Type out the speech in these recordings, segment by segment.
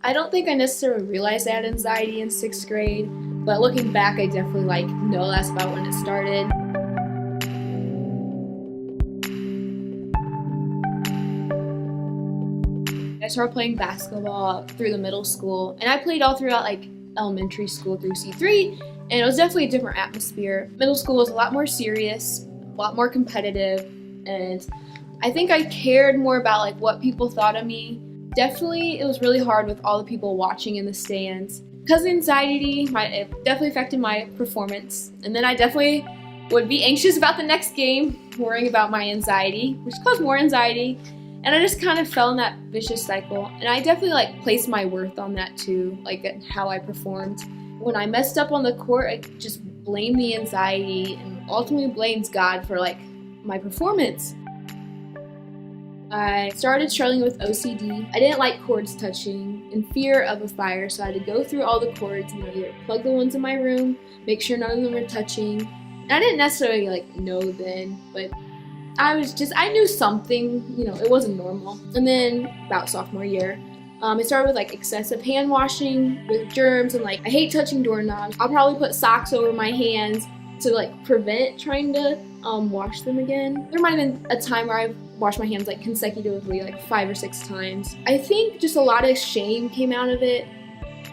I don't think I necessarily realized I had anxiety in 6th grade, but looking back, I definitely know that's about when it started. I started playing basketball through the middle school, and I played all throughout elementary school through C3, and it was definitely a different atmosphere. Middle school was a lot more serious, a lot more competitive, and I think I cared more about what people thought of me. Definitely, it was really hard with all the people watching in the stands. Because of anxiety, it definitely affected my performance, and then I definitely would be anxious about the next game, worrying about my anxiety, which caused more anxiety. And I just kind of fell in that vicious cycle. And I definitely placed my worth on that too, how I performed. When I messed up on the court, I just blamed the anxiety and ultimately blamed God for my performance. I started struggling with OCD. I didn't like cords touching in fear of a fire, so I had to go through all the cords and either plug the ones in my room, make sure none of them were touching. And I didn't necessarily know then, but I knew something, it wasn't normal. And then about sophomore year, it started with excessive hand washing with germs, and I hate touching doorknobs. I'll probably put socks over my hands to prevent trying to wash them again. There might have been a time where I've washed my hands consecutively 5 or 6 times. I think just a lot of shame came out of it.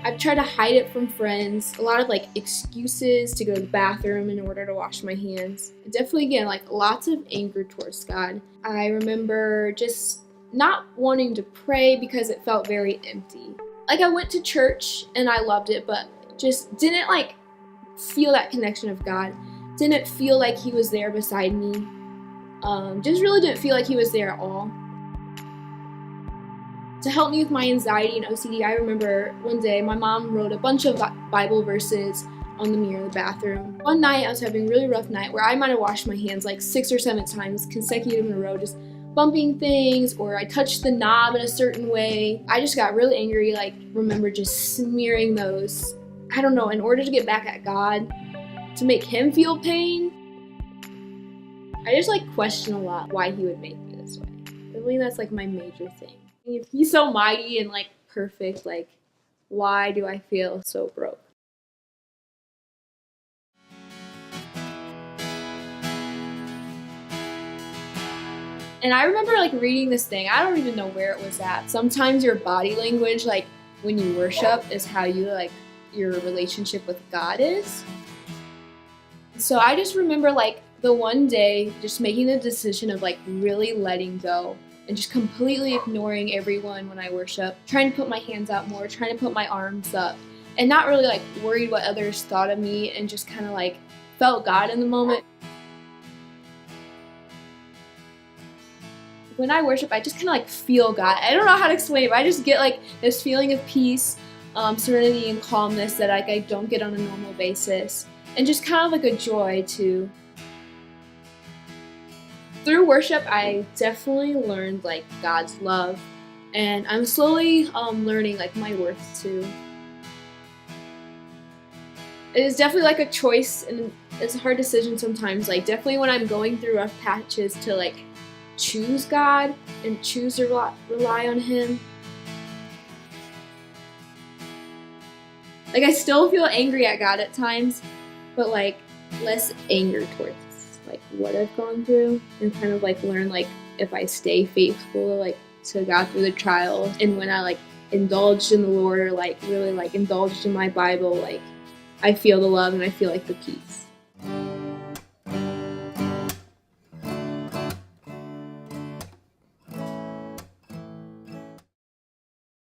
I've tried to hide it from friends, a lot of excuses to go to the bathroom in order to wash my hands. Definitely, again, lots of anger towards God. I remember just not wanting to pray because it felt very empty. I went to church and I loved it, but just didn't feel that connection of God. Didn't feel like He was there beside me. Just really didn't feel like He was there at all. To help me with my anxiety and OCD, I remember one day my mom wrote a bunch of Bible verses on the mirror in the bathroom. One night I was having a really rough night where I might have washed my hands 6 or 7 times consecutive in a row, just bumping things, or I touched the knob in a certain way. I just got really angry, remember just smearing those, I don't know, in order to get back at God, to make Him feel pain. I just question a lot why He would make me this way. I believe that's my major thing. If He's so mighty and perfect, why do I feel so broke? And I remember reading this thing. I don't even know where it was at. Sometimes your body language, when you worship, is how you your relationship with God is. So I just remember the one day just making the decision of really letting go and just completely ignoring everyone when I worship, trying to put my hands out more, trying to put my arms up, and not really worried what others thought of me, and just kind of felt God in the moment. When I worship, I just kind of feel God. I don't know how to explain it, but I just get this feeling of peace, serenity, and calmness that I don't get on a normal basis, and just kind of a joy too. Through worship, I definitely learned God's love, and I'm slowly learning my worth too. It is definitely a choice, and it's a hard decision sometimes. Definitely when I'm going through rough patches, to choose God and choose to rely on Him. I still feel angry at God at times, but less anger towards what I've gone through, and kind of learn if I stay faithful to God through the trials, and when I indulged in the Lord, or really indulged in my Bible, I feel the love and I feel the peace.